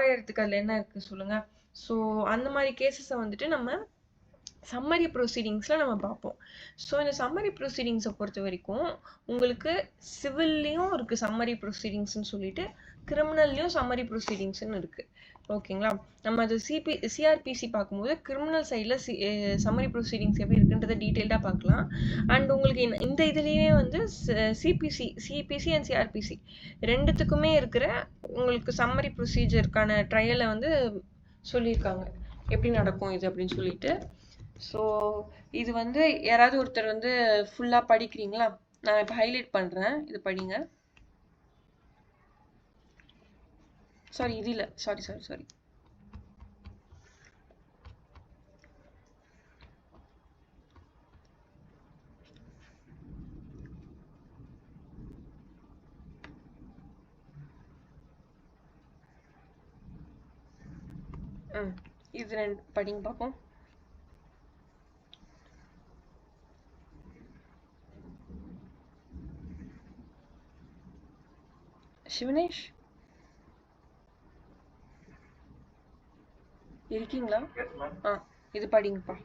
ஆராயறதுக்கு அதில் என்ன இருக்குது சொல்லுங்கள். ஸோ அந்த மாதிரி கேசஸை வந்துட்டு நம்ம சம்மரி ப்ரொசீடிங்ஸில் நம்ம பார்ப்போம். ஸோ இந்த சம்மரி ப்ரொசீடிங்ஸை பொறுத்த வரைக்கும் உங்களுக்கு சிவில்லையும் இருக்குது சம்மரி ப்ரொசீடிங்ஸ்னு சொல்லிட்டு, கிரிமினல்லையும் சம்மரி ப்ரொசீடிங்ஸ்னு இருக்குது. ஓகேங்களா? நம்ம அது சிஆர்பிசி பார்க்கும்போது கிரிமினல் சைடில் சம்மரி ப்ரொசீடிங்ஸ் எப்படி இருக்குன்றதை டீட்டெயில்டாக பார்க்கலாம். அண்ட் உங்களுக்கு இந்த இதுலேயே வந்து சிபிசி அண்ட் சிஆர்பிசி ரெண்டுத்துக்குமே இருக்கிற உங்களுக்கு சம்மரி ப்ரொசீஜருக்கான ட்ரையலை வந்து சொல்லியிருக்காங்க எப்படி நடக்கும் இது அப்படின்னு சொல்லிட்டு. ஸோ இது வந்து யாராவது ஒருத்தர் வந்து ஃபுல்லாக படிக்கிறீங்களா? நான் இப்போ ஹைலைட் பண்ணுறேன், இது படிங்க. சாரி இது இல்லை, சாரி. இது ரெண்டு படிங்க பார்ப்போம். சிவனேஷ் இருக்கீங்களா? இது படிங்கப்பா.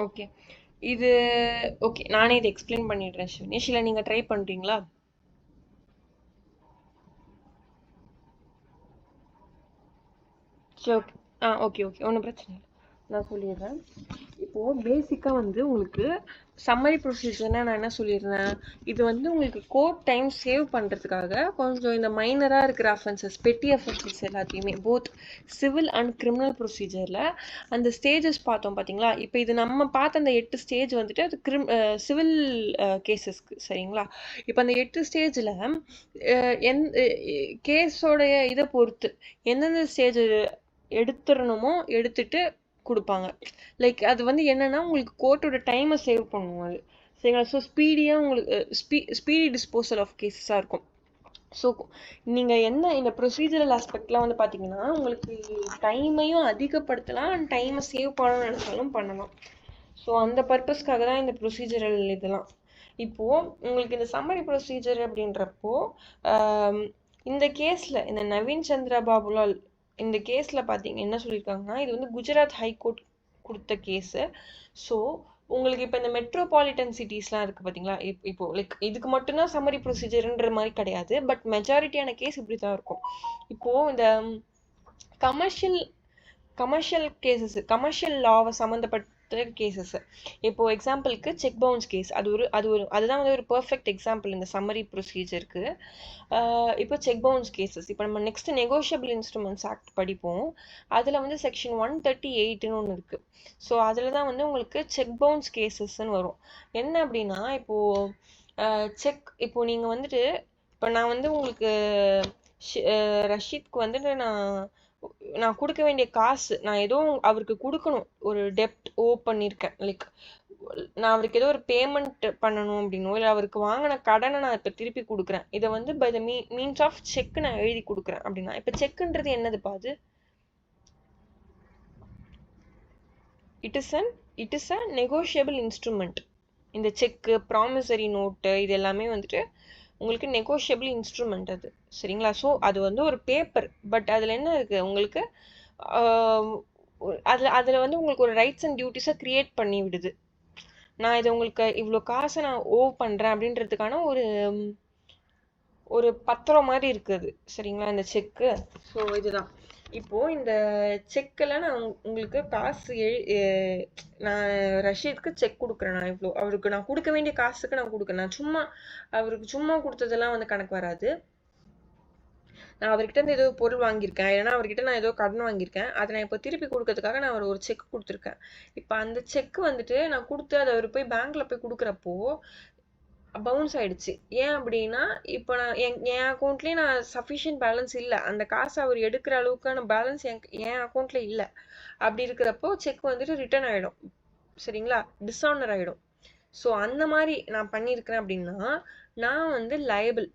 ஓகே, இது ஓகே, நானே இதை எக்ஸ்பிளைன் பண்ணிடுறேன் சிவனேஷ். இல்லை நீங்கள் ட்ரை பண்ணுறீங்களா? சரி, ஓகே, ஒன்றும் பிரச்சனை இல்லை, நான் சொல்லிடுறேன். இப்போது பேசிக்காக வந்து உங்களுக்கு சம்மரி ப்ரொசீஜர்னால் நான் என்ன சொல்லிடுறேன், இது வந்து உங்களுக்கு கோர்ட் டைம் சேவ் பண்ணுறதுக்காக கொஞ்சம் இந்த மைனராக இருக்கிற அஃபென்சஸ், பெட்டி அஃபென்சஸ் எல்லாத்தையுமே போத் சிவில் அண்ட் கிரிமினல் ப்ரொசீஜரில் அந்த ஸ்டேஜஸ் பார்த்தோம் பார்த்தீங்களா? இப்போ இது நம்ம பார்த்த அந்த 8 ஸ்டேஜ் வந்துட்டு அது சிவில் கேசஸ்க்கு, சரிங்களா? இப்போ அந்த 8 ஸ்டேஜில் கேஸோடைய இதை பொறுத்து எந்தெந்த ஸ்டேஜ் எடுத்துடணுமோ எடுத்துட்டு கொடுப்பாங்க. லைக் அது வந்து என்னன்னா உங்களுக்கு கோர்ட்டோட டைமை சேவ் பண்ணுவோம் அது, சரிங்களா? ஸோ ஸ்பீடியாக உங்களுக்கு ஸ்பீடி டிஸ்போசல் ஆஃப் கேஸஸாக இருக்கும். ஸோ நீங்கள் என்ன இந்த ப்ரொசீஜரல் ஆஸ்பெக்ட்லாம் வந்து பார்த்தீங்கன்னா உங்களுக்கு டைமையும் அதிகப்படுத்தலாம் அண்ட் டைமை சேவ் பண்ணணும்னு நினச்சாலும் பண்ணலாம். ஸோ அந்த பர்பஸ்க்காக தான் இந்த ப்ரொசீஜரல் இதெல்லாம். இப்போது உங்களுக்கு இந்த சம்மரி ப்ரொசீஜர் அப்படின்றப்போ இந்த கேஸில் இந்த நவீன் சந்திர பாபுலால் இந்த கேஸில் பார்த்தீங்க என்ன சொல்லியிருக்காங்கன்னா, இது வந்து குஜராத் ஹைகோர்ட் கொடுத்த கேஸு. ஸோ உங்களுக்கு இப்போ இந்த மெட்ரோபாலிட்டன் சிட்டிஸ்லாம் இருக்குது பார்த்தீங்களா? இப்போது லைக் இதுக்கு மட்டும்தான் சம்மரி ப்ரொசீஜர்ன்ற மாதிரி கிடையாது, பட் மெஜாரிட்டியான கேஸ் இப்படி தான் இருக்கும். இப்போது இந்த கமர்ஷியல் கேசஸ், கமர்ஷியல் லாவை கேசஸ். இப்போ எக்ஸாம்பிளுக்கு செக் பவுன்ஸ் கேஸ், அதுதான் வந்து ஒரு பெர்ஃபெக்ட் எக்ஸாம்பிள் இந்த சம்மரி ப்ரொசீஜருக்கு. இப்போ செக் பவுன்ஸ் கேசஸ், இப்போ நம்ம நெக்ஸ்ட் நெகோஷியபிள் இன்ஸ்ட்ருமெண்ட்ஸ் ஆக்ட் படிப்போம். அதில் வந்து செக்ஷன் 138ன்னு ஒன்று இருக்குது. ஸோ அதில் தான் வந்து உங்களுக்கு செக் பவுன்ஸ் கேசஸ்ன்னு வரும். என்ன அப்படின்னா, இப்போ நீங்கள் வந்துட்டு, இப்போ நான் வந்து உங்களுக்கு ரஷீத்க்கு வந்துட்டு நான் கொடுக்க வேண்டிய காசு, நான் ஏதோ அவருக்கு கொடுக்கணும், ஒரு டெப்ட் பண்ணியிருக்கேன். லைக் நான் அவருக்கு ஏதோ ஒரு பேமெண்ட் பண்ணணும் அப்படின்னோ, இல்லை அவருக்கு வாங்கின கடனை நான் இப்போ திருப்பி கொடுக்குறேன். இதை வந்து by the means of cheque நான் எழுதி கொடுக்குறேன் அப்படின்னா, இப்போ செக்குன்றது என்னதுப்பா? அது it is a negotiable instrument. இந்த செக்கு, ப்ராமிசரி நோட்டு, இது எல்லாமே வந்துட்டு உங்களுக்கு நெகோஷியபிள் இன்ஸ்ட்ருமெண்ட் அது, சரிங்களா? ஸோ அது வந்து ஒரு பேப்பர், பட் அதில் என்ன இருக்குது உங்களுக்கு, அதில் வந்து உங்களுக்கு ஒரு ரைட்ஸ் அண்ட் டியூட்டிஸை க்ரியேட் பண்ணி விடுது. நான் இதை உங்களுக்கு இவ்வளோ காசை நான் பண்ணுறேன் அப்படின்றதுக்கான ஒரு பத்திரம் மாதிரி இருக்குது, சரிங்களா, இந்த செக்கு. ஸோ இதுதான். இப்போது இந்த செக்கில் நான் உங்களுக்கு காசு நான் ரஷீதுக்கு செக் கொடுக்குறேன். நான் இவ்வளோ அவருக்கு நான் கொடுக்க வேண்டிய காசுக்கு நான் கொடுக்குறேன். நான் சும்மா அவருக்கு சும்மா கொடுத்ததெல்லாம் வந்து கணக்கு வராது. நான் அவர்கிட்ட இருந்து ஏதோ பொருள் வாங்கியிருக்கேன், இல்லைன்னா அவர்கிட்ட நான் ஏதோ கடன் வாங்கியிருக்கேன், அதை நான் இப்போ திருப்பி கொடுக்கறதுக்காக நான் ஒரு செக் கொடுத்துருக்கேன். இப்போ அந்த செக் வந்துட்டு நான் கொடுத்து அதை அவர் போய் பேங்க்ல போய் கொடுக்குறப்போ பவுன்ஸ் ஆயிடுச்சு. ஏன் அப்படின்னா, இப்போ நான் என் அக்கௌண்ட்லேயே நான் சஃபிஷியன்ட் பேலன்ஸ் இல்லை, அந்த காசை அவர் எடுக்கிற அளவுக்கான பேலன்ஸ் என் அக்கௌண்ட்ல இல்லை. அப்படி இருக்கிறப்போ செக் வந்துட்டு ரிட்டர்ன் ஆகிடும், சரிங்களா, டிஸ்ஆனர் ஆகிடும். ஸோ அந்த மாதிரி நான் பண்ணியிருக்கிறேன் அப்படின்னா நான் வந்து லயபிள்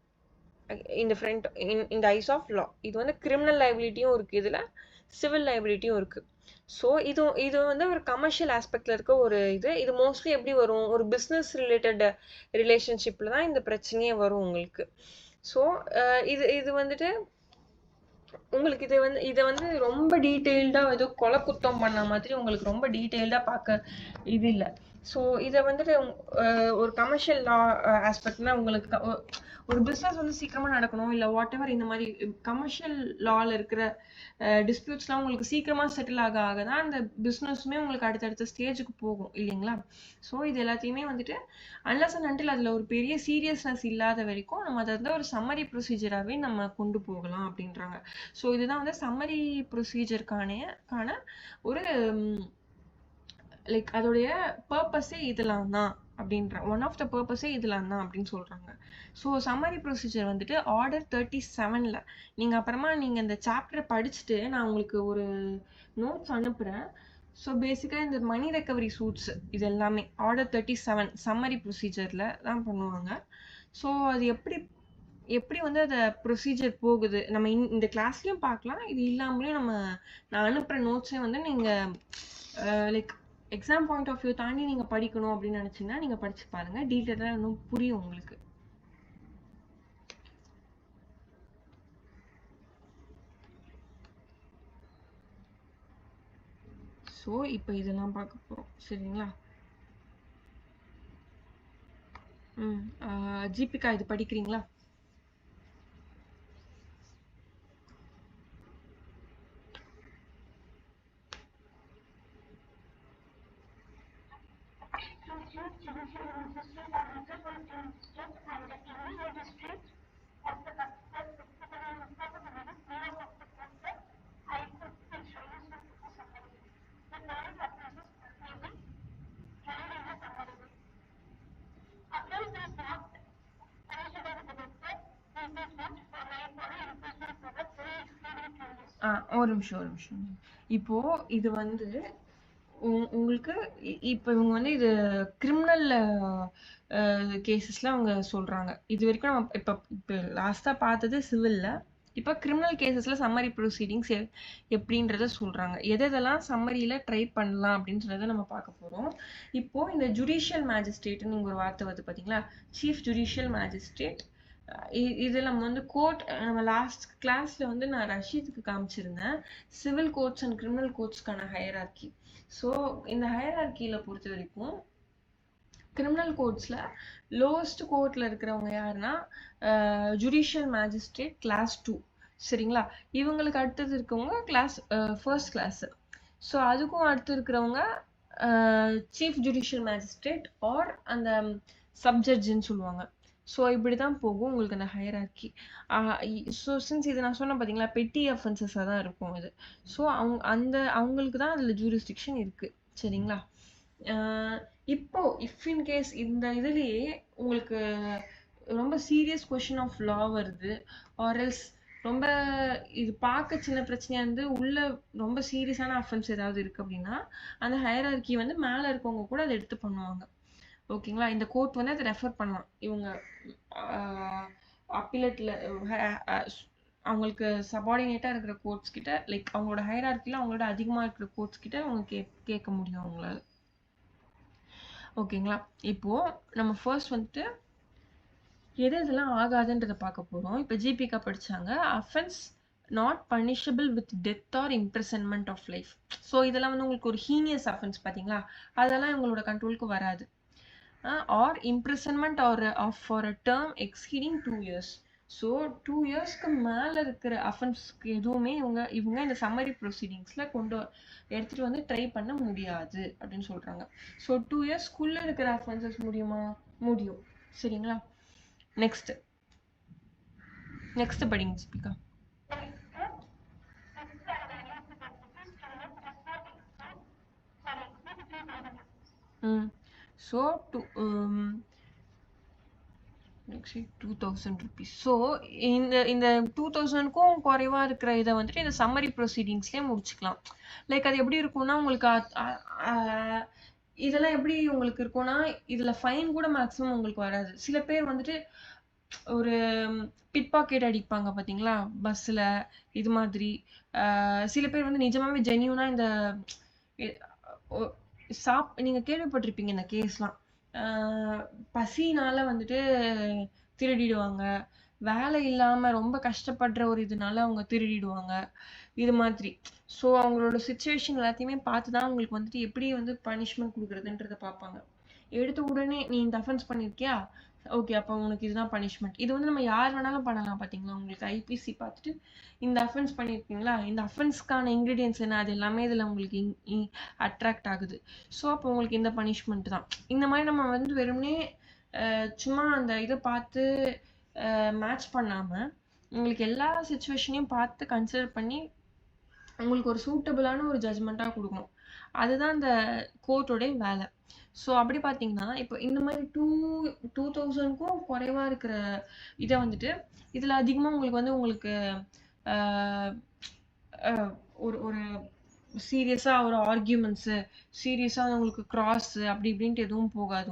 இந்த ஐஸ் ஆஃப் லா. இது வந்து கிரிமினல் லைபிலிட்டியும் இருக்குது, இதில் சிவில் லைபிலிட்டியும் இருக்குது. ஸோ இது வந்து ஒரு கமர்ஷியல் ஆஸ்பெக்டில் இருக்க ஒரு இது மோஸ்ட்லி எப்படி வரும், ஒரு பிஸ்னஸ் ரிலேட்டட் ரிலேஷன்ஷிப்பில் தான் இந்த பிரச்சனையே வரும் உங்களுக்கு. ஸோ இது வந்துட்டு உங்களுக்கு இதை வந்து ரொம்ப டீட்டெயில்டாக ஏதோ கொலை குத்தம் பண்ண மாதிரி உங்களுக்கு ரொம்ப டீட்டெயில்டாக பார்க்க இது இல்லை. ஸோ இதை வந்துட்டு ஒரு கமர்ஷியல் லா ஆஸ்பெக்ட்னா உங்களுக்கு ஒரு பிஸ்னஸ் வந்து சீக்கிரமாக நடக்கணும், இல்லை வாட் எவர் இந்த மாதிரி கமர்ஷியல் லாவில் இருக்கிற டிஸ்பியூட்ஸ்லாம் உங்களுக்கு சீக்கிரமாக செட்டில் ஆக தான் அந்த பிஸ்னஸுமே உங்களுக்கு அடுத்தடுத்த ஸ்டேஜுக்கு போகும், இல்லைங்களா? ஸோ இது எல்லாத்தையுமே வந்துட்டு அன்லஸ் அண்ட் அன்டில் அதில் ஒரு பெரிய சீரியஸ்னஸ் இல்லாத வரைக்கும் நம்ம அதை வந்து ஒரு சம்மரி ப்ரொசீஜராகவே நம்ம கொண்டு போகலாம் அப்படின்றாங்க. ஸோ இதுதான் வந்து சம்மரி ப்ரொசீஜருக்கான ஒரு லைக் அதோடைய பர்பஸே இதெல்லாம் தான் அப்படின்ற ஒன் ஆஃப் த பர்பஸே இதெல்லாம் தான் அப்படின்னு சொல்கிறாங்க. ஸோ சம்மரி ப்ரொசீஜர் வந்துட்டு ஆர்டர் 37ல் நீங்கள் அப்புறமா நீங்கள் இந்த சாப்டரை படிச்சுட்டு நான் உங்களுக்கு ஒரு நோட்ஸ் அனுப்புகிறேன். ஸோ பேசிக்காக இந்த மணி ரெக்கவரி சூட்ஸ் இது எல்லாமே ஆர்டர் 37 சம்மரி ப்ரொசீஜரில் தான் பண்ணுவாங்க. ஸோ அது எப்படி வந்து அந்த ப்ரொசீஜர் போகுது நம்ம இந்த கிளாஸ்லையும் பார்க்கலாம். இது இல்லாமலேயும் நான் அனுப்புகிற நோட்ஸே வந்து நீங்கள் like exam point of view தாண்டி நீங்கள் படிக்கணும் அப்படின்னு நினச்சிங்கன்னா நீங்கள் படித்து பாருங்கள், டீட்டெயிலாக இன்னும் புரியும் உங்களுக்கு. ஸோ இப்போ இதெல்லாம் பார்க்க போகிறோம், சரிங்களா? ஜிபிகா இது படிக்கிறீங்களா? ஒரு நிமிஷம். இப்போ இது வந்து உங்களுக்கு இப்போ இவங்க வந்து இது கிரிமினல் கேசஸ்ல அவங்க சொல்றாங்க. இது வரைக்கும் நம்ம இப்போ லாஸ்டா பார்த்தது சிவில்ல, இப்போ கிரிமினல் கேசஸ்ல சம்மரி ப்ரொசீடிங்ஸ் எப்படின்றத சொல்றாங்க. எதெல்லாம் சம்மரியில ட்ரை பண்ணலாம் அப்படின்றத நம்ம பார்க்க போறோம். இப்போ இந்த ஜுடிஷியல் மேஜிஸ்ட்ரேட்னு ஒரு வார்த்தை வருது பார்த்தீங்களா, சீஃப் ஜுடிஷியல் மேஜிஸ்ட்ரேட். இது நம்ம வந்து கோர்ட், நம்ம லாஸ்ட் கிளாஸ்ல வந்து நான் ரஷீதுக்கு காமிச்சிருந்தேன் சிவில் கோர்ட்ஸ் அண்ட் கிரிமினல் கோர்ட்ஸ்க்கான ஹையரார்கி. ஸோ இந்த ஹையரார்கியில பொறுத்த வரைக்கும் கிரிமினல் கோர்ட்ஸ்ல லோவஸ்ட் கோர்ட்ல இருக்கிறவங்க யாருன்னா ஜுடிஷியல் மேஜிஸ்ட்ரேட் கிளாஸ் 2, சரிங்களா? இவங்களுக்கு அடுத்தது இருக்கவங்க ஃபர்ஸ்ட் கிளாஸ். ஸோ அதுக்கும் அடுத்து இருக்கிறவங்க சீஃப் ஜுடிஷியல் மேஜிஸ்ட்ரேட் ஆர் அந்த சப்ஜட்ஜுன்னு சொல்லுவாங்க. ஸோ இப்படி தான் போகும் உங்களுக்கு அந்த ஹையரார்கி. ஸோ சின்ஸ் இது நான் சொன்னேன் பார்த்தீங்களா, பெட்டி அஃபென்சஸாக தான் இருக்கும் இது. ஸோ அவங்களுக்கு தான் அதில் ஜூரிஸ்டிக்ஷன் இருக்குது. சரிங்களா? இப்போ இஃப் இன் கேஸ் இந்த இதுலேயே உங்களுக்கு ரொம்ப சீரியஸ் கொஷின் ஆஃப் லா வருது, ஆர்எல்ஸ் ரொம்ப இது பார்க்க சின்ன பிரச்சனையா இருந்து உள்ள ரொம்ப சீரியஸான அஃபென்ஸ் ஏதாவது இருக்கு அப்படின்னா அந்த ஹையரார்கி வந்து மேல இருக்கவங்க கூட அதை எடுத்து பண்ணுவாங்க. ஓகேங்களா? இந்த கோர்ட் வந்து அதை ரெஃபர் பண்ணலாம். இவங்க அப்பீலேட்ல அவங்களுக்கு சபார்டினேட்டா இருக்கிற கோர்ட்ஸ் கிட்ட, லைக் அவங்களோட ஹையரார்கில அவங்களோட அதிகமா இருக்கிற கோர்ட்ஸ் கிட்ட அவங்க கேட்க முடியும் அவங்களால. ஓகேங்களா? இப்போ நம்ம ஃபர்ஸ்ட் வந்துட்டு எது இதெல்லாம் ஆகாதுன்றதை பார்க்க போறோம். இப்போ ஜிபிகா படிச்சாங்க offence not punishable with death or imprisonment of life. So இதெல்லாம் வந்து உங்களுக்கு ஒரு ஹீனியஸ் அஃபென்ஸ் பார்த்தீங்களா, அதெல்லாம் இவங்களோட கண்ட்ரோலுக்கு வராது. Or imprisonment or for a term exceeding 2 years. So 2 yearsக்கு மேலே இருக்கிற அஃபென்ஸ்க்கு எதுவுமே இவங்க இந்த சம்மரி ப்ரொசீடிங்ஸில் எடுத்துகிட்டு வந்து ட்ரை பண்ண முடியாது அப்படின்னு சொல்கிறாங்க. ஸோ 2 yearsக்குள்ளே இருக்கிற அஃபென்சஸ் முடியுமா? முடியும். சரிங்களா? நெக்ஸ்ட் படிங்க ஜிபிகா. So 2000 rupees. ஸோ இந்த 2000க்கும் குறைவா இருக்கிற இதை வந்துட்டு இந்த சம்மரி ப்ரொசீடிங்ஸ்லேயே முடிச்சுக்கலாம். லைக் அது எப்படி இருக்கும்னா உங்களுக்கு இதெல்லாம் எப்படி உங்களுக்கு இருக்கும்னா இதில் ஃபைன் கூட மேக்ஸிமம் உங்களுக்கு வராது. சில பேர் வந்துட்டு ஒரு பிட் பாக்கெட் அடிப்பாங்க பார்த்தீங்களா பஸ்ஸில், இது மாதிரி. சில பேர் வந்து நிஜமாவே ஜென்யூனா இந்த நீங்கள் கேள்விப்பட்டிருப்பீங்க இந்த கேஸ்லாம். பசினால வந்துட்டு திருடிடுவாங்க, வேலை இல்லாம ரொம்ப கஷ்டப்படுற ஒரு இதனால அவங்க திருடிடுவாங்க, இது மாதிரி. ஸோ அவங்களோட சுச்சுவேஷன் எல்லாத்தையுமே பார்த்து தான் அவங்களுக்கு வந்துட்டு எப்படி வந்து பனிஷ்மெண்ட் கொடுக்குறதுன்றதை பார்ப்பாங்க. எடுத்த உடனே நீ இந்த அஃபென்ஸ் பண்ணியிருக்கியா, ஓகே அப்போ உனக்கு இதுதான் பனிஷ்மெண்ட். இது வந்து நம்ம யார் வேணாலும் பண்ணலாம் பார்த்தீங்களா. உங்களுக்கு ஐபிசி பார்த்துட்டு இந்த அஃபென்ஸ் பண்ணியிருக்கீங்களா, இந்த அஃபென்ஸ்க்கான இன்க்ரீடியன்ஸ் என்ன, அது எல்லாமே இதில் உங்களுக்கு அட்ராக்ட் ஆகுது. ஸோ அப்போ உங்களுக்கு இந்த பனிஷ்மெண்ட் தான். இந்த மாதிரி நம்ம வந்து வெறுமனே சும்மா அந்த இதை பார்த்து மேட்ச் பண்ணாமல் உங்களுக்கு எல்லா சுச்சுவேஷனையும் பார்த்து கன்சிடர் பண்ணி உங்களுக்கு ஒரு சூட்டபிளான ஒரு ஜட்ஜ்மெண்ட்டாக கொடுக்கணும். அதுதான் இந்த கோர்ட்டோடைய வேலை. ஸோ அப்படி பார்த்தீங்கன்னா இப்போ இந்த மாதிரி 2000க்கும் குறைவாக இருக்கிற இதை வந்துட்டு இதில் அதிகமாக உங்களுக்கு ஒரு ஒரு சீரியஸாக ஒரு ஆர்கியூமெண்ட்ஸு, சீரியஸாக உங்களுக்கு கிராஸு அப்படி இப்படின்ட்டு எதுவும் போகாது.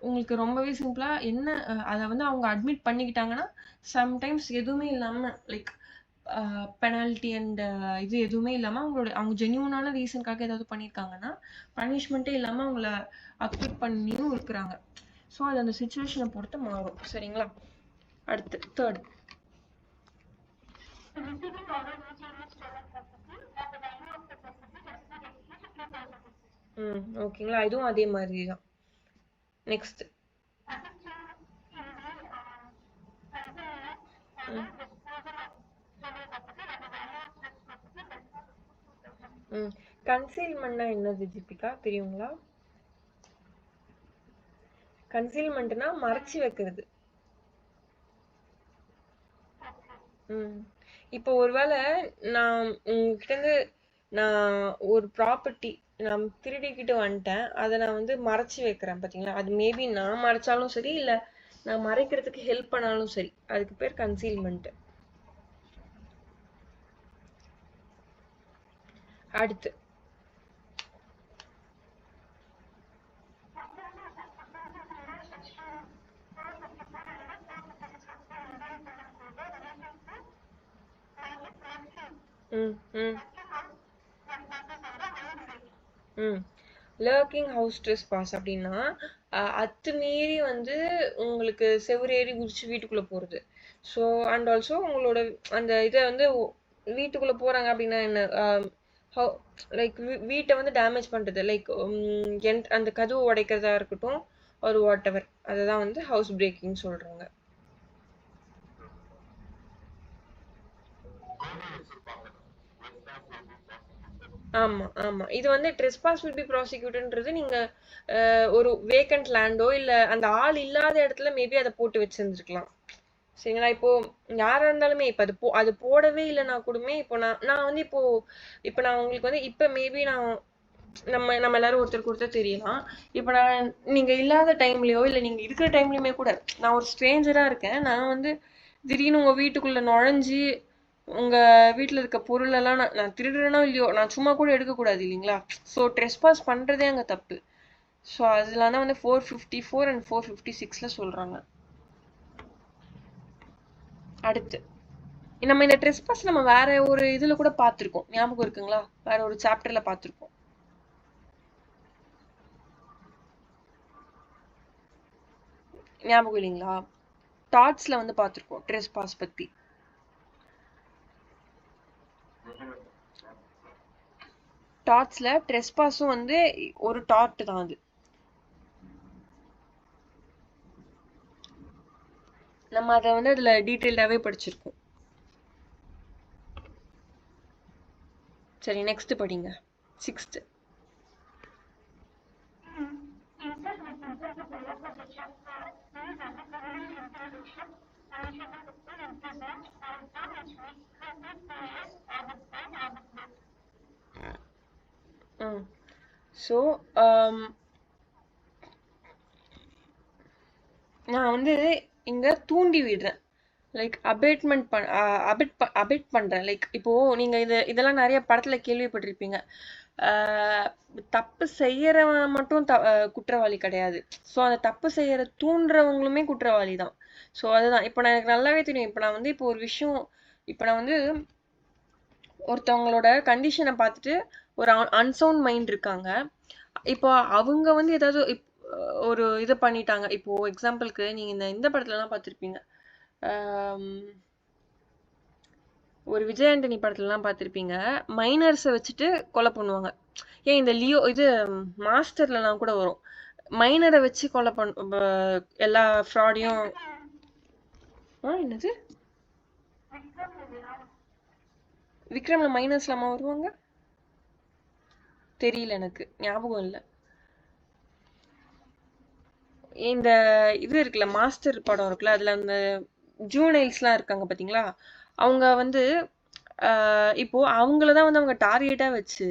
உங்களுக்கு ரொம்பவே சிம்பிளாக என்ன அதை வந்து அவங்க அட்மிட் பண்ணிக்கிட்டாங்கன்னா சம்டைம்ஸ் எதுவுமே இல்லாமல் லைக் பெனால்ட்டி அண்ட் இது எதுவுமே இல்லாமல் அவங்க ஜென்யூனான ரீசனுக்காக ஏதாவது பண்ணியிருக்காங்கன்னா பனிஷ்மெண்ட்டே இல்லாமல் அவங்கள அக்யூட் பண்ணியும் இருக்கிறாங்க. ஸோ அது அந்த சுச்சுவேஷனை பொறுத்து மாறும். சரிங்களா? அடுத்து தேர்ட். ஓகேங்களா, இதுவும் அதே மாதிரி தான். நெக்ஸ்ட் கன்சீல்மெண்ட்னா என்னது ஜிபிகா, தெரியுங்களா? கன்சீல்மெண்ட்னா மறைச்சி வைக்கிறது. இப்போ ஒருவேளை நான் உங்ககிட்ட இருந்து நான் ஒரு ப்ராப்பர்ட்டி நான் திருடிக்கிட்டு வந்துட்டேன், அதை நான் வந்து மறைச்சி வைக்கிறேன் பார்த்தீங்களா, அது மேபி நான் மறைச்சாலும் சரி இல்லை நான் மறைக்கிறதுக்கு ஹெல்ப் பண்ணாலும் சரி, அதுக்கு பேர் கன்சீல்மெண்ட். அடுத்து லர்க்கிங் ஹவுஸ் ட்ரெஸ்பாஸ் அப்படின்னா அத்துமீறி வந்து உங்களுக்கு செவுரேறி குதிச்சு வீட்டுக்குள்ள போறது. ஸோ அண்ட் ஆல்சோ உங்களோட அந்த இதை வந்து வீட்டுக்குள்ள போறாங்க அப்படின்னா என்ன, லைக் வீட்டை வந்து டேமேஜ் பண்றது, லைக் அந்த கதவு உடைக்கிறதா இருக்கட்டும் ஒரு வாட் எவர், அதுதான் வந்து ஹவுஸ் பிரேக்கிங் சொல்றாங்க. ஆமா, ஆமா. இது வந்து ட்ரெஸ்பாஸ் வில் பி ப்ராசிக்யூட்டட்ன்றது நீங்க ஒரு வேக்கன்ட் லேண்டோ இல்ல அந்த ஆள் இல்லாத இடத்துல மேபி அத போட்டு வச்சிருந்திருக்கலாம். சரிங்களா? இப்போ யாரா இருந்தாலுமே இப்ப அது போடவே இல்லன்னா கூடமே இப்போ நான் வந்து இப்போ நான் உங்களுக்கு வந்து இப்ப மேபி நம்ம நம்ம எல்லாரும் ஒருத்தருக்கு ஒருத்தர் தெரியலாம். இப்ப நீங்க இல்லாத டைம்லயோ இல்ல நீங்க இருக்கிற டைம்லயுமே கூட நான் ஒரு ஸ்ட்ரேஞ்சரா இருக்கேன். நான் வந்து திடீர்னு உங்க வீட்டுக்குள்ள நுழைஞ்சு உங்க வீட்ல இருக்க பொருள் எல்லாம் நான் திருடுறேனோ இல்லையோ நான் சும்மா கூட எடுக்க கூடாது இல்லைங்களா? ஸோ ட்ரெஸ்பாஸ் பண்றதே அங்க தப்பு. ஸோ அதெல்லாம் தான் வந்து 454 அண்ட் 456ல சொல்றாங்க. அடுத்து நம்ம இந்த ட்ரெஸ்பாஸ் நம்ம வேற ஒரு இதுல கூட பார்த்திருக்கோம். ஞாபகம் இருக்குங்களா? வேற ஒரு சாப்டர்ல பார்த்திருக்கோம். ஞாபகம் இல்லைங்களா? டாட்ஸ்ல வந்து பார்த்திருக்கோம் ட்ரெஸ்பாஸ் பத்தி. டாட்ஸ்ல ட்ரெஸ்பாஸும் வந்து ஒரு டாட் தான் அது. நம்ம அதை வந்து அதுல டீட்டெயில்டாவே படிச்சிருக்கோம். சரி, நெக்ஸ்ட் படிங்க. 6th. ம் ஸோ நான் வந்து இங்க தூண்டி விடுறேன். லைக் அபேட்மெண்ட் அபெட் பண்றேன். லைக் இப்போ நீங்க இதெல்லாம் நிறைய படத்துல கேள்விப்பட்டிருப்பீங்க. ஆஹ் தப்பு செய்யறவன் மட்டும் குற்றவாளி கிடையாது. ஸோ அந்த தப்பு செய்யற தூண்டுறவங்களுமே குற்றவாளி தான். ஸோ அதுதான் இப்போ எனக்கு நல்லாவே தெரியும். இப்போ நான் வந்து இப்போ ஒரு விஷயம் இப்போ நான் வந்து ஒருத்தவங்களோட கண்டிஷனை பார்த்துட்டு ஒரு அன்சவுண்ட் மைண்ட் இருக்காங்க. இப்போ அவங்க வந்து ஏதாவது ஒரு இது பண்ணிட்டாங்க. இப்போ எக்ஸாம்பிளுக்கு நீங்க இந்த படத்துல எல்லாம் பார்த்திருப்பீங்க. ஆம், ஒரு விஜய் ஆண்டனி படத்துலலாம் பார்த்திருப்பீங்க. மைனர்ஸை வச்சுட்டு கொலை பண்ணுவாங்க. ஏன் இந்த லியோ இது மாஸ்டர்லலாம் கூட வரும். மைனரை வச்சு கொலை எல்லா ஃப்ராடையும். என்னது? விக்ரம்ல மைனர்ஸ்லாமா வருவாங்க? தெரியல, எனக்கு ஞாபகம் இல்ல. இந்த இது இருக்குல்ல, மாஸ்டர் படம் இருக்குல்ல, அதுல அந்த ஜூனைல்ஸ்லாம் இருக்காங்க பாத்தீங்களா? அவங்க வந்து இப்போ அவங்கள தான் வந்து அவங்க டார்கெட்டா வச்சு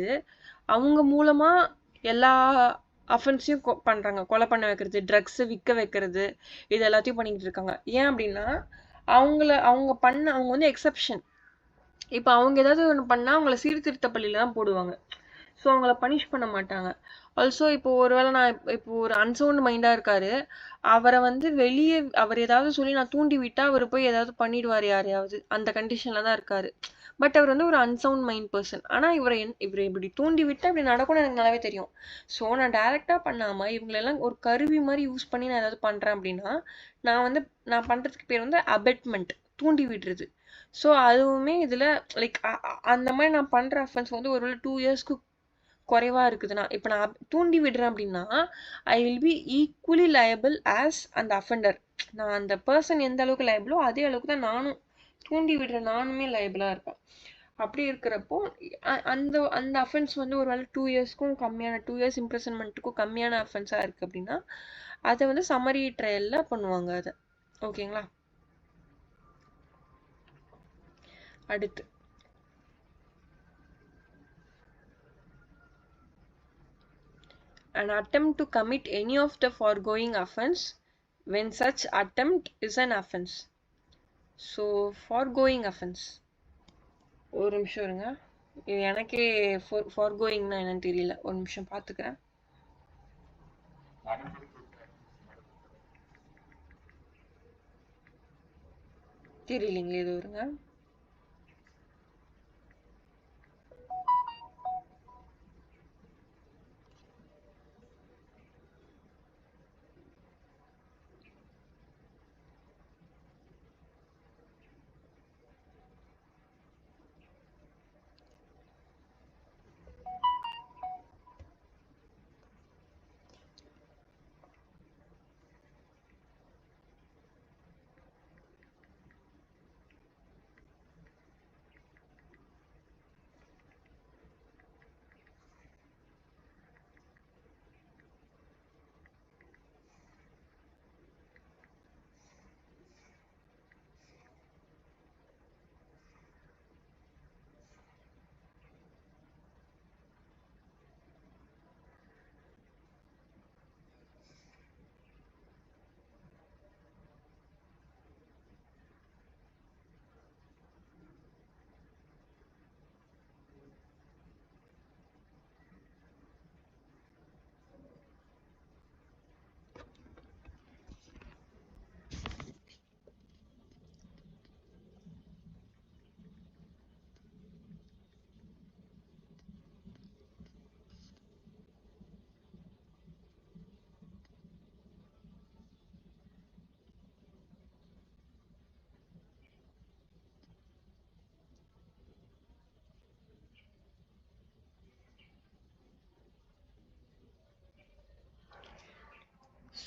அவங்க மூலமா எல்லா அஃபென்ஸையும் பண்றாங்க. கொலை பண்ண வைக்கிறது, ட்ரக்ஸ் விற்க வைக்கிறது, இது எல்லாத்தையும் பண்ணிக்கிட்டு இருக்காங்க. ஏன் அப்படின்னா அவங்க வந்து எக்ஸெப்ஷன். இப்போ அவங்க ஏதாவது ஒன்று பண்ணா அவங்கள சீர்திருத்த பள்ளியில தான் போடுவாங்க. ஸோ அவங்கள பனிஷ் பண்ண மாட்டாங்க. ஆல்சோ இப்போ ஒருவேளை நான் இப்போ ஒரு அன்சவுண்ட் மைண்டா இருக்காரு. அவரை வந்து வெளியே அவர் ஏதாவது சொல்லி நான் தூண்டி விட்டா அவர் போய் ஏதாவது பண்ணிடுவார் யாரையாவது. அந்த கண்டிஷன்ல தான் இருக்காரு. பட் அவர் வந்து ஒரு அன்சவுண்ட் மைண்ட் பர்சன். ஆனா இவரை இப்படி தூண்டி விட்டா இப்படி நடக்கும்னு எனக்கு நல்லாவே தெரியும். ஸோ நான் டைரக்டா பண்ணாம இவங்களெல்லாம் ஒரு கருவி மாதிரி யூஸ் பண்ணி நான் ஏதாவது பண்றேன் அப்படின்னா நான் பண்றதுக்கு பேர் வந்து அபெட்மெண்ட், தூண்டி விடுறது. ஸோ அதுவுமே இதுல லைக் அந்த மாதிரி நான் பண்ற அஃபென்ஸ் வந்து ஒருவேளை 2 இயர்ஸ்க்கு குறைவா இருக்குதுன்னா இப்ப நான் தூண்டி விடுறேன் அப்படின்னா I will be equally liable as அந்த அஃபெண்டர். நான் அந்த பர்சன் எந்த அளவுக்கு லயபிளோ அதே அளவுக்கு தான் நானும் தூண்டி விடுற நானுமே லயபிளா இருப்பேன். அப்படி இருக்கிறப்போ அந்த அந்த அஃபென்ஸ் வந்து ஒரு வேளை 2 இயர்ஸ்க்கும் கம்மியான 2 இயர்ஸ் இம்ப்ரெசன்மெண்ட்டுக்கும் கம்மியான அஃபென்ஸா இருக்கு அப்படின்னா அதை வந்து சம்மரி ட்ரையல்ல பண்ணுவாங்க அதை. ஓகேங்களா? அடுத்து an attempt to commit any of the foregoing offense when such attempt is an offense. So foregoing offense, ஒரு நிமிஷம் இருங்க. இது எனக்கே foregoingனா என்னன்னு தெரியல. ஒரு நிமிஷம் பார்த்துக்கிறேன். தெரியலீங்களே, இது வருங்க.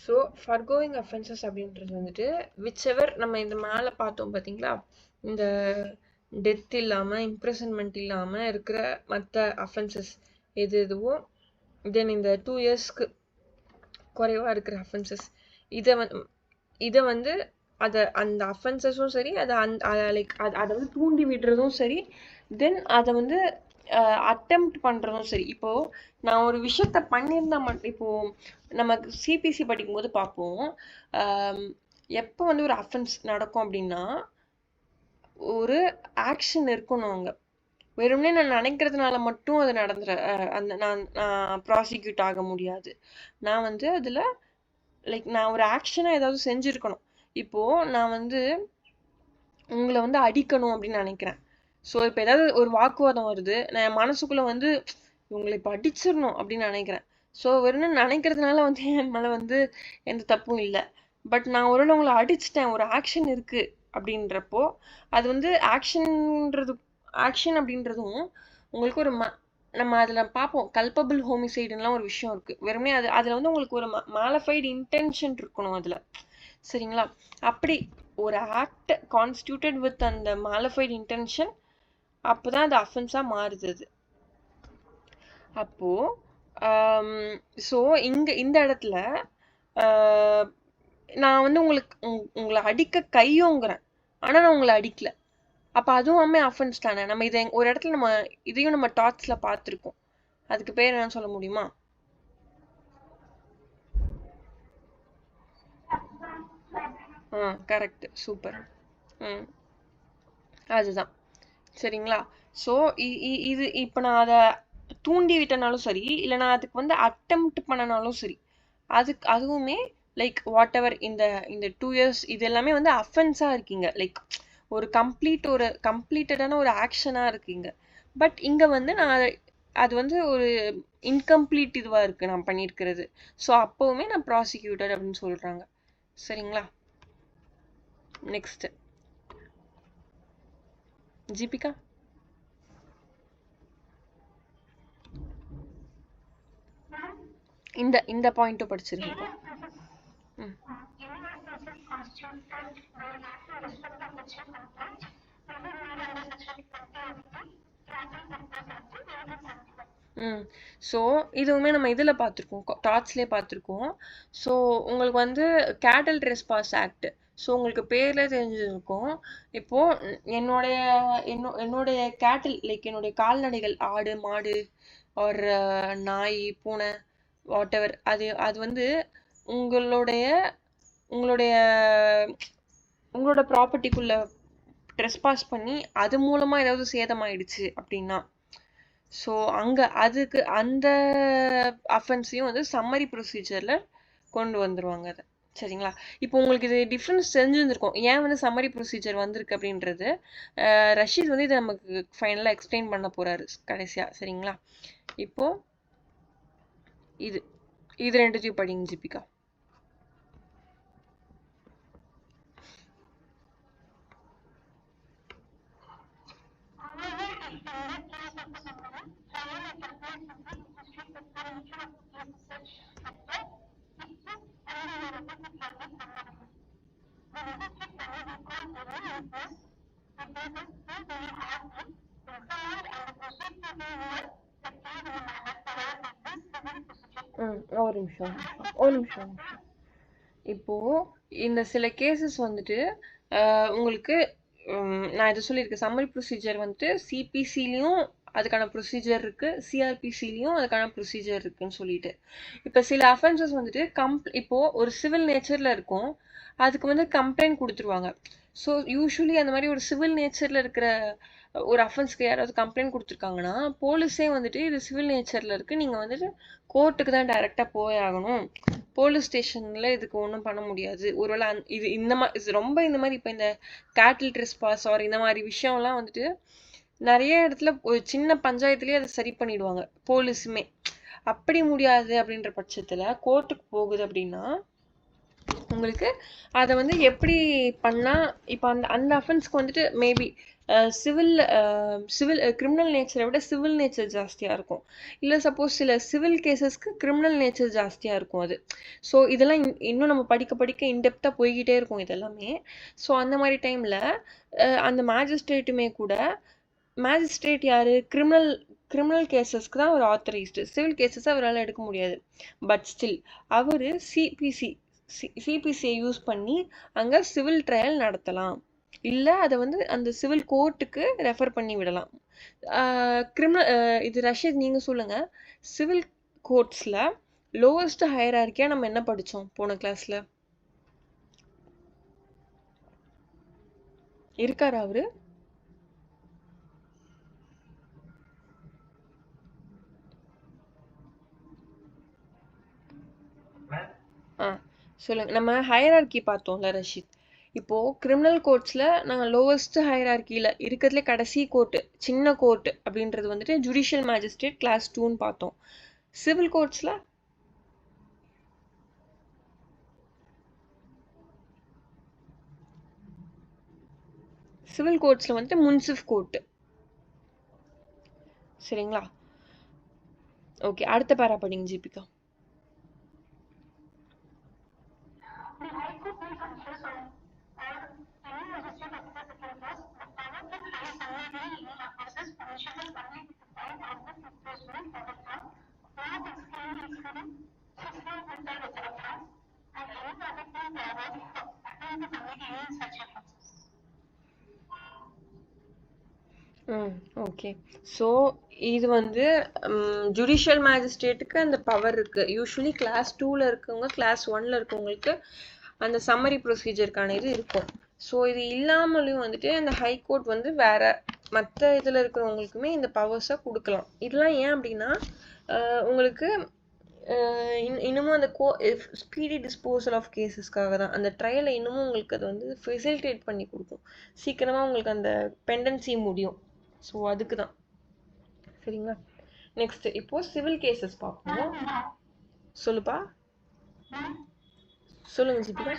ஸோ ஃபர்கோயிங் அஃபென்சஸ் அப்படின்றது வந்துட்டு விச்செவர் நம்ம இந்த மேலே பார்த்தோம் பார்த்தீங்களா, இந்த டெத் இல்லாமல் இம்ப்ரெசன்மெண்ட் இல்லாமல் இருக்கிற மற்ற அஃபென்சஸ் எது எதுவோ, தென் இந்த 2 இயர்ஸ்க்கு குறைவாக இருக்கிற அஃபென்சஸ், இதை வந்து அதை அந்த அஃபென்சஸும் சரி, அதை லைக் அதை வந்து தூண்டி விடுறதும் சரி, தென் அதை வந்து அட்டெம்ப்ட் பண்ணுறதும் சரி. இப்போது நான் ஒரு விஷயத்த பண்ணியிருந்தா மட்டும், இப்போது நம்ம சிபிசி படிக்கும்போது பார்ப்போம், எப்போ வந்து ஒரு அஃபென்ஸ் நடக்கும் அப்படின்னா ஒரு ஆக்ஷன் இருக்கணும் அங்கே. வெறுமனே நான் நினைக்கிறதுனால மட்டும் அது நான் ப்ராசிக்யூட் ஆக முடியாது. நான் வந்து அதில் லைக் நான் ஒரு ஆக்ஷனாக ஏதாவது செஞ்சுருக்கணும். இப்போது நான் வந்து உங்களை வந்து அடிக்கணும் அப்படின்னு நினைக்கிறேன். ஸோ இப்போ ஏதாவது ஒரு வாக்குவாதம் வருது, நான் என் மனசுக்குள்ளே வந்து இவங்களை இப்போ அடிச்சிடணும் அப்படின்னு நினைக்கிறேன். ஸோ வெறும் நினைக்கிறதுனால வந்து என் மேலே வந்து எந்த தப்பும் இல்லை. பட் நான் ஒருவேளை உங்களை அடிச்சிட்டேன், ஒரு ஆக்ஷன் இருக்குது அப்படின்றப்போ அது வந்து ஆக்ஷன் அப்படின்றதும் உங்களுக்கு ஒரு நம்ம அதில் பார்ப்போம், கல்பபிள் ஹோமிசைடுலாம் ஒரு விஷயம் இருக்குது. வெறுமே அதில் வந்து உங்களுக்கு ஒரு மாலிஃபைடு இன்டென்ஷன் இருக்கணும் அதில், சரிங்களா? அப்படி ஒரு ஆக்ட் கான்ஸ்டியூட்டட் வித் அந்த மாலிஃபைடு இன்டென்ஷன், அப்போ தான் அது அஃபென்ஸாக மாறுது அது. அப்போது ஸோ இந்த இடத்துல நான் வந்து உங்களை அடிக்க கையோங்கிறேன், ஆனால் நான் உங்களை அடிக்கல. அப்போ அதுவுமே அஃபென்ஸ் தானே. நம்ம இதை ஒரு இடத்துல இதையும் நம்ம டாட்ஸில் பார்த்துருக்கோம். அதுக்கு பேர் என்ன சொல்ல முடியுமா? Correct, super. அதுதான், சரிங்களா? ஸோ இது இப்போ நான் அதை தூண்டி விட்டனாலும் சரி, இல்லை நான் அதுக்கு வந்து அட்டெம்ப்ட் பண்ணனாலும் சரி, அதுவுமே லைக் வாட் எவர் இந்த 2 இயர்ஸ் இது எல்லாமே வந்து அஃபென்ஸாக இருக்கீங்க. லைக் ஒரு கம்ப்ளீட்டடான ஒரு ஆக்ஷனாக இருக்கீங்க. பட் இங்கே வந்து அது வந்து ஒரு இன்கம்ப்ளீட் இதுவாக இருக்குது நான் பண்ணியிருக்கிறது. ஸோ அப்போவுமே நான் ப்ராசிக்யூட்டட் அப்படின்னு சொல்கிறாங்க, சரிங்களா? நெக்ஸ்ட் ஜீபிகா. இந்த பாயிண்ட்டும் படிச்சிருக்கீங்க. ஸோ இதுவுமே நம்ம இதில் பார்த்துருக்கோம், டாட்ஸ்லேயே பார்த்துருக்கோம். ஸோ உங்களுக்கு வந்து கேட்டல் ட்ரெஸ்பாஸ் ஆக்ட், ஸோ உங்களுக்கு பேரில் தெரிஞ்சிருக்கும். இப்போது என்னுடைய கேட்டில் லைக் என்னுடைய கால்நடைகள், ஆடு மாடு ஒரு நாய் பூனை வாட் எவர், அது வந்து உங்களோட ப்ராப்பர்ட்டிக்குள்ளே ட்ரெஸ்பாஸ் பண்ணி அது மூலமாக ஏதாவது சேதமாயிடுச்சு அப்படின்னா, ஸோ அதுக்கு அந்த அஃபென்ஸையும் வந்து சம்மரி ப்ரொசீஜரில் கொண்டு வந்துடுவாங்க அதை, சரிங்களா? இப்போ உங்களுக்கு இது டிஃப்ரென்ஸ் தெரிஞ்சிருந்திருக்கும் ஏன் வந்து சம்மரி ப்ரொசீஜர் வந்திருக்கு அப்படின்றது. ரஷீத் வந்து இதை நமக்கு ஃபைனலாக எக்ஸ்பிளைன் பண்ண போகிறாரு கடைசியாக, சரிங்களா? இப்போது இது ரெண்டுத்தையும் படிங்க ஜீபிகா. ஒரு நிமிஷம். இப்போ இந்த சில கேசஸ் வந்துட்டு உங்களுக்கு நான் இதை சொல்லியிருக்கேன், சம்மரி ப்ரொசீஜர் வந்துட்டு சிபிசிலையும் அதுக்கான ப்ரொசீஜர் இருக்குது, சிஆர்பிசிலையும் அதுக்கான ப்ரொசீஜர் இருக்குன்னு சொல்லிட்டு. இப்போ சில அஃபென்சஸ் வந்துட்டு இப்போது ஒரு சிவில் நேச்சரில் இருக்கும், அதுக்கு வந்து கம்ப்ளைண்ட் கொடுத்துருவாங்க. ஸோ யூஸ்வலி அந்த மாதிரி ஒரு சிவில் நேச்சரில் இருக்கிற ஒரு அஃபென்ஸ்க்கு யாராவது கம்ப்ளைண்ட் கொடுத்துருக்காங்கன்னா போலீஸே வந்துட்டு இது சிவில் நேச்சரில் இருக்குது, நீங்கள் வந்துட்டு கோர்ட்டுக்கு தான் டைரெக்டாக போய் ஆகணும், போலீஸ் ஸ்டேஷனில் இதுக்கு ஒன்றும் பண்ண முடியாது. ஒருவேளை இது இந்த மாதிரி ரொம்ப இந்த மாதிரி இப்போ இந்த கேட்டில் ட்ரெஸ்பாஸ் ஆர் இந்த மாதிரி விஷயம்லாம் வந்துட்டு நிறைய இடத்துல ஒரு சின்ன பஞ்சாயத்துலேயே அதை சரி பண்ணிடுவாங்க போலீஸுமே. அப்படி முடியாது அப்படின்ற பட்சத்தில் கோர்ட்டுக்கு போகுது அப்படின்னா உங்களுக்கு அதை வந்து எப்படி பண்ணால் இப்போ அந்த அஃபென்ஸ்க்கு வந்துட்டு மேபி சிவில் சிவில் கிரிமினல் நேச்சரை விட சிவில் நேச்சர் ஜாஸ்தியாக இருக்கும். இல்லை சப்போஸ் சில சிவில் கேசஸ்க்கு கிரிமினல் நேச்சர் ஜாஸ்தியாக இருக்கும் அது. ஸோ இதெல்லாம் இன்னும் நம்ம படிக்க படிக்க இன்டெப்த்தாக போய்கிட்டே இருக்கும் இதெல்லாமே. ஸோ அந்த மாதிரி டைமில் அந்த மேஜிஸ்ட்ரேட்டுமே கூட, மேஜிஸ்ட்ரேட் யார், கிரிமினல் கேசஸ்க்கு தான் அவர் ஆத்தரைஸ்டு, சிவில் கேசஸ் அவரால் எடுக்க முடியாது. பட் ஸ்டில் அவர் சிபிசியை யூஸ் பண்ணி அங்கே சிவில் ட்ரையல் நடத்தலாம், இல்லை அதை வந்து அந்த சிவில் கோர்ட்டுக்கு ரெஃபர் பண்ணி விடலாம். இது ரஷீத் நீங்கள் சொல்லுங்கள், சிவில் கோர்ட்ஸில் லோவஸ்ட் ஹையரார்க்கியாக நம்ம என்ன படித்தோம் போன கிளாஸில்? இருக்காரா அவரு? சொல்லுங்க. நம்ம ஹையரார்க்கி பார்த்தோம்ல ரஷீத். இப்போ கிரிமினல் கோர்ட்ஸ்ல நாங்கள் லோவஸ்ட் ஹையரார்க்கியில் இருக்கிறதுல கடைசி கோர்ட்டு, சின்ன கோர்ட்டு அப்படின்றது வந்துட்டு ஜுடிஷியல் மேஜிஸ்ட்ரேட் கிளாஸ் 2ன்னு பார்த்தோம். சிவில் கோர்ட்ஸ்ல வந்துட்டு முன்சிஃப் கோர்ட்டு. சரிங்களா? ஓகே, அடுத்த பேரா படிங்க ஜீபிகா. ஓகே. ஸோ இது வந்து ஜுடிஷியல் மேஜிஸ்ட்ரேட்டுக்கு அந்த பவர் இருக்குது. யூஸ்வலி கிளாஸ் 2ல் இருக்கவங்க, கிளாஸ் 1ல் இருக்கவங்களுக்கு அந்த சம்மரி ப்ரொசீஜருக்கான இது இருக்கும். ஸோ இது இல்லாமலையும் வந்துட்டு அந்த ஹைகோர்ட் வந்து வேற மற்ற இதில் இருக்கிறவங்களுக்குமே இந்த பவர்ஸை கொடுக்கலாம். இதெல்லாம் ஏன் அப்படின்னா உங்களுக்கு இன்னமும் அந்த ஸ்பீடி டிஸ்போசல் ஆஃப் கேசஸ்க்காக தான். அந்த ட்ரையலை இன்னமும் உங்களுக்கு அது வந்து ஃபெசிலிட்டேட் பண்ணி கொடுக்கும், சீக்கிரமாக உங்களுக்கு அந்த பெண்டன்சி முடியும். ஸோ அதுக்கு தான். சரிங்களா? நெக்ஸ்ட் இப்போ சிவில் கேசஸ் பார்ப்போம். சொல்லுப்பா, சொல்லுங்க ஜிபிகா.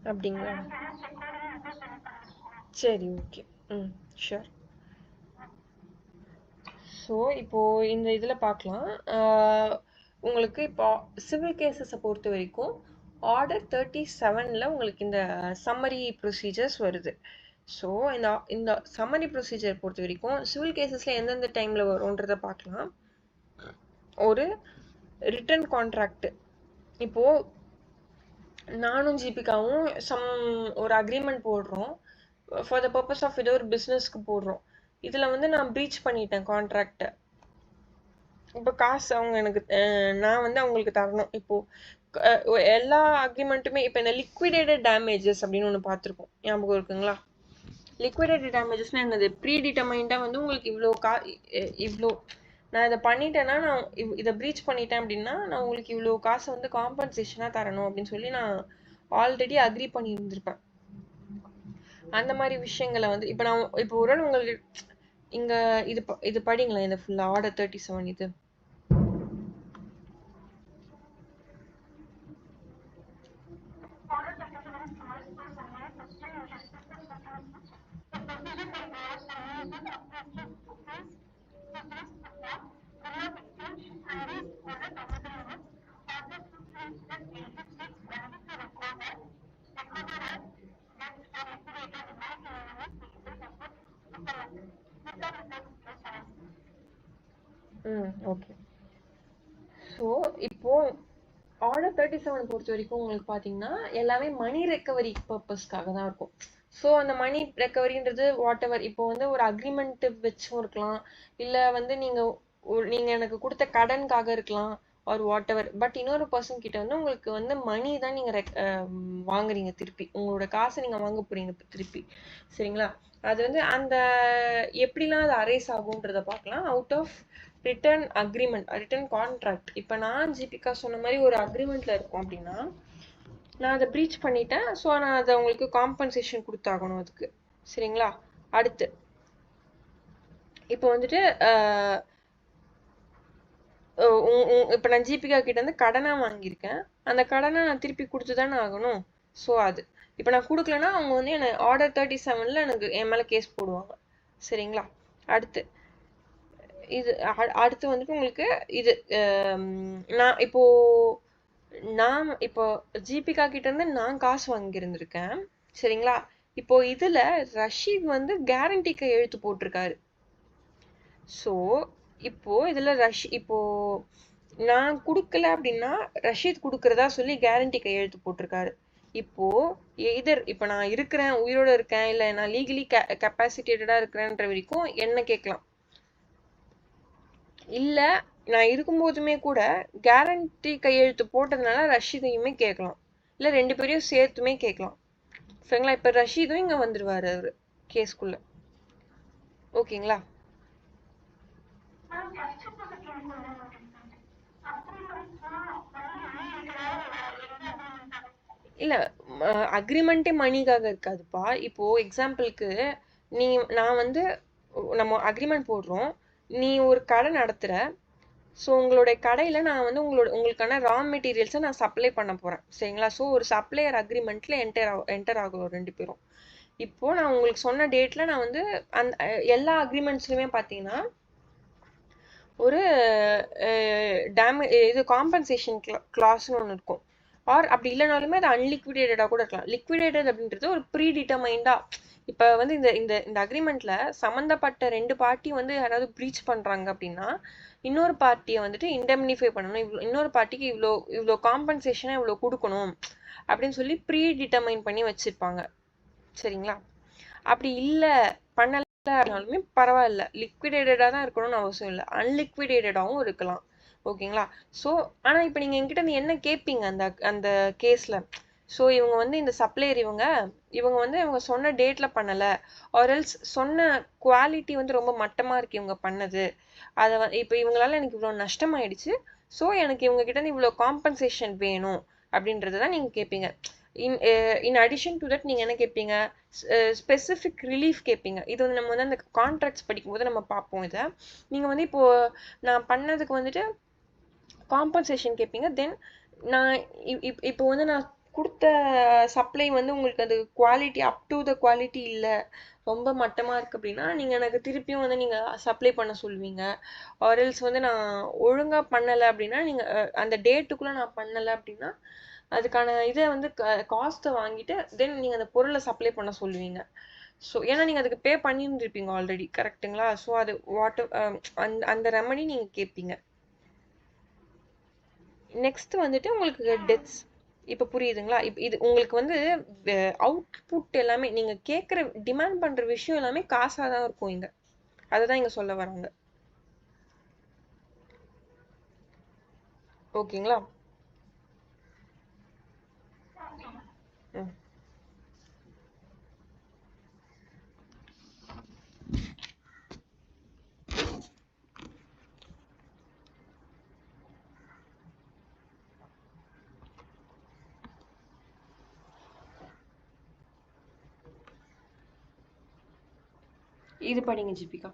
அப்படிங்களா? சரி, ஓகே. ஷூர். ஸோ இப்போது இந்த இதில் பார்க்கலாம். உங்களுக்கு இப்போ சிவில் கேசஸை பொறுத்த வரைக்கும் ஆர்டர் 37ல் உங்களுக்கு இந்த சம்மரி ப்ரொசீஜர்ஸ் வருது. ஸோ இந்த சம்மரி ப்ரொசீஜர் பொறுத்த வரைக்கும் சிவில் கேசஸில் எந்தெந்த டைமில் வரும்ன்றதை பார்க்கலாம். ஒரு ரிட்டன் கான்ட்ராக்ட், இப்போது நானும் ஜிபிகாவும் ஒரு அக்ரிமெண்ட் போடுறோம் ஃபார் த பர்பஸ் ஆஃப் ஏதோ ஒரு பிஸ்னஸ்க்கு போடுறோம். இதில் வந்து நான் ப்ரீச் பண்ணிட்டேன் கான்ட்ராக்டை. இப்போ காசு அவங்க எனக்கு, நான் வந்து அவங்களுக்கு தரணும். இப்போது எல்லா அக்ரிமெண்ட்டுமே இப்போ இந்த லிக்விடேட்டட் டேமேஜஸ் அப்படின்னு ஒன்று பார்த்துருக்கோம், ஞாபகம் இருக்குங்களா? லிக்விடேட்டட் டேமேஜஸ்னால் என்னது? ப்ரீடிட்டர்மைண்டாக வந்து உங்களுக்கு இவ்வளோ நான் இதை பண்ணிட்டேன்னா, நான் இதை ப்ரீச் பண்ணிட்டேன் அப்படின்னா நான் உங்களுக்கு இவ்வளோ காசை வந்து காம்பன்சேஷனாக தரணும் அப்படின்னு சொல்லி நான் ஆல்ரெடி அக்ரி பண்ணியிருந்திருப்பேன். அந்த மாதிரி விஷயங்களை வந்து இப்போ ஒரு உங்களுக்கு இங்கே இது படிங்களா, இந்த ஃபுல்லாக ஆர்டர் 37 இது. ஓகே. ஸோ இப்போ ஆர்டர் 37 பொறுத்த வரைக்கும் உங்களுக்கு பார்த்தீங்கன்னா எல்லாமே மணி ரெக்கவரி பர்பஸ்க்காக தான் இருக்கும். ஸோ அந்த மணி ரெக்கவரின்றது வாட் எவர், இப்போ வந்து ஒரு அக்ரிமெண்ட் வச்சும் இருக்கலாம், இல்லை வந்து நீங்கள் எனக்கு கொடுத்த கடனுக்காக இருக்கலாம், ஆர் வாட் எவர். பட் இன்னொரு பர்சன் கிட்ட வந்து உங்களுக்கு வந்து மணி தான் நீங்கள் வாங்குறீங்க, திருப்பி உங்களோட காசை நீங்கள் வாங்க போறீங்க திருப்பி. சரிங்களா? அது வந்து அந்த எப்படிலாம் அது அரைஸ் ஆகுன்றதை பார்க்கலாம். Out of return agreement, return contract. இப்போ நான் ஜிபிகா சொன்ன மாதிரி ஒரு அக்ரிமெண்ட்ல இருக்கோம் அப்படின்னா நான் அதை ப்ரீச் பண்ணிட்டேன். ஸோ நான் அதை உங்களுக்கு காம்பன்சேஷன் கொடுத்தாகணும் அதுக்கு. சரிங்களா? அடுத்து இப்போ வந்துட்டு இப்போ நான் ஜீபிகா கிட்ட இருந்து கடனா வாங்கியிருக்கேன். அந்த கடனை நான் திருப்பி கொடுத்து தானே ஆகணும். ஸோ அது இப்போ நான் கொடுக்கலன்னா அவங்க வந்து என்ன ஆர்டர் 37ல எனக்கு என் மேலே கேஸ் போடுவாங்க. சரிங்களா? அடுத்து இது அடுத்து வந்துட்டு உங்களுக்கு இது நான் இப்போ ஜீபிகா கிட்ட இருந்து நான் காசு வாங்கியிருந்திருக்கேன். சரிங்களா? இப்போ இதுல ரஷீத் வந்து கேரண்டி கையெழுத்து போட்டிருக்காரு. ஸோ இப்போ இதுல இப்போ நான் கொடுக்கல அப்படின்னா ரஷீத் கொடுக்கறதா சொல்லி கேரண்டி கையெழுத்து போட்டிருக்காரு. இப்போ இப்போ நான் இருக்கிறேன், உயிரோட இருக்கேன், இல்ல நான் லீகலி கெப்பாசிட்டேட்டடா இருக்கிறேன்ற வரைக்கும் என்ன கேட்கலாம். இல்ல நான் இருக்கும்போதுமே கூட கேரண்டி கையெழுத்து போட்டதுனால ரஷீதையுமே கேட்கலாம். இல்ல 2 பேரையும் சேர்த்துமே கேட்கலாம். சரிங்களா? இப்ப ரஷீதும் இங்க வந்துருவாரு அவரு கேஸ்குள்ள. ஓகேங்களா? இல்ல அக்ரிமெண்ட்டே மணிக்காக இருக்காதுப்பா. இப்போ எக்ஸாம்பிளுக்கு நான் வந்து நம்ம அக்ரிமெண்ட் போடுறோம். நீ ஒரு கடை நடத்துற. ஸோ உங்களுடைய கடையில் நான் வந்து உங்களுக்கான ரா மெட்டீரியல்ஸை நான் சப்ளை பண்ண போகிறேன். சரிங்களா? ஸோ ஒரு சப்ளையர் அக்ரிமெண்ட்டில் என்டர் ஆகுறோம் 2 பேரும். இப்போ நான் உங்களுக்கு சொன்ன டேட்டில் நான் வந்து அந்த எல்லா அக்ரிமெண்ட்ஸ்லையுமே பார்த்தீங்கன்னா ஒரு இது காம்பன்சேஷன் கிளாஸ்னு ஒன்று இருக்கும். ஆர் அப்படி இல்லைனாலுமே அது அன்லிக்விடேட்டடாக கூட இருக்கலாம். லிக்விடேட்டட் அப்படின்றது ஒரு ப்ரீ டிட்டர்மைண்டாக இப்போ வந்து இந்த இந்த இந்த அக்ரிமெண்ட்ல சம்மந்தப்பட்ட 2 பார்ட்டி வந்து யாராவது ப்ரீச் பண்ணுறாங்க அப்படின்னா இன்னொரு பார்ட்டியை வந்துட்டு இண்டெம்னிஃபை பண்ணணும். இன்னொரு பார்ட்டிக்கு இவ்வளோ காம்பன்சேஷனாக இவ்வளோ கொடுக்கணும் அப்படின்னு சொல்லி ப்ரீ டிட்டர்மைன் பண்ணி வச்சுருப்பாங்க. சரிங்களா? அப்படி இல்லை பண்ணலனாலுமே பரவாயில்ல, லிக்விடேட்டடாக தான் இருக்கணும்னு அவசியம் இல்லை, அன்லிக்விடேட்டடாகவும் இருக்கலாம். ஓகேங்களா? ஸோ ஆனால் இப்போ நீங்கள் என்கிட்ட இருந்து என்ன கேட்பீங்க அந்த அந்த கேஸில்? ஸோ இவங்க வந்து இந்த சப்ளையர் இவங்க வந்து இவங்க சொன்ன டேட்டில் பண்ணலை, ஆர்எல்ஸ் சொன்ன குவாலிட்டி வந்து ரொம்ப மட்டமாக இருக்குது இவங்க பண்ணது. அதை இப்போ இவங்களால எனக்கு இவ்வளோ நஷ்டமாயிடுச்சு. ஸோ எனக்கு இவங்க கிட்ட இருந்து இவ்வளோ காம்பன்சேஷன் வேணும் அப்படின்றத தான் நீங்கள் கேட்பீங்க. இன் அடிஷன் டு தட் நீங்கள் என்ன கேட்பீங்க? ஸ்பெசிஃபிக் ரிலீஃப் கேட்பீங்க. இது வந்து நம்ம வந்து அந்த கான்ட்ராக்ட்ஸ் படிக்கும்போது நம்ம பார்ப்போம். இதை நீங்கள் வந்து இப்போது நான் பண்ணதுக்கு வந்துட்டு காம்பன்சேஷன் கேட்பீங்க. தென் நான் இப்போ வந்து நான் கொடுத்த சப்ளை வந்து உங்களுக்கு அது quality up to the quality இல்லை, ரொம்ப மட்டமாக இருக்குது அப்படின்னா நீங்கள் எனக்கு திருப்பியும் வந்து நீங்கள் சப்ளை பண்ண சொல்லுவீங்க. ஆர்எல்ஸ் வந்து நான் ஒழுங்காக பண்ணலை அப்படின்னா நீங்கள் அந்த டேட்டுக்குள்ளே நான் பண்ணலை அப்படின்னா அதுக்கான இதை வந்து காஸ்ட்டை வாங்கிட்டு தென் நீங்கள் அந்த பொருளை சப்ளை பண்ண சொல்லுவீங்க. ஸோ ஏன்னா நீங்கள் அதுக்கு பே பண்ணியிருந்துருப்பீங்க ஆல்ரெடி. கரெக்டுங்களா? ஸோ அது அந்த ரெமடி நீங்கள் கேட்பீங்க. நெக்ஸ்ட் வந்துட்டு உங்களுக்கு டெத்ஸ். இப்போ புரியுதுங்களா? இப்போ இது உங்களுக்கு வந்து அவுட்புட் எல்லாமே நீங்கள் கேட்குற டிமாண்ட் பண்ணுற விஷயம் எல்லாமே காசாக தான் இருக்கும் இங்கே. அதை தான் இங்கே சொல்ல வராங்க. ஓகேங்களா? ம். இது படிங்க ஜிபிகா.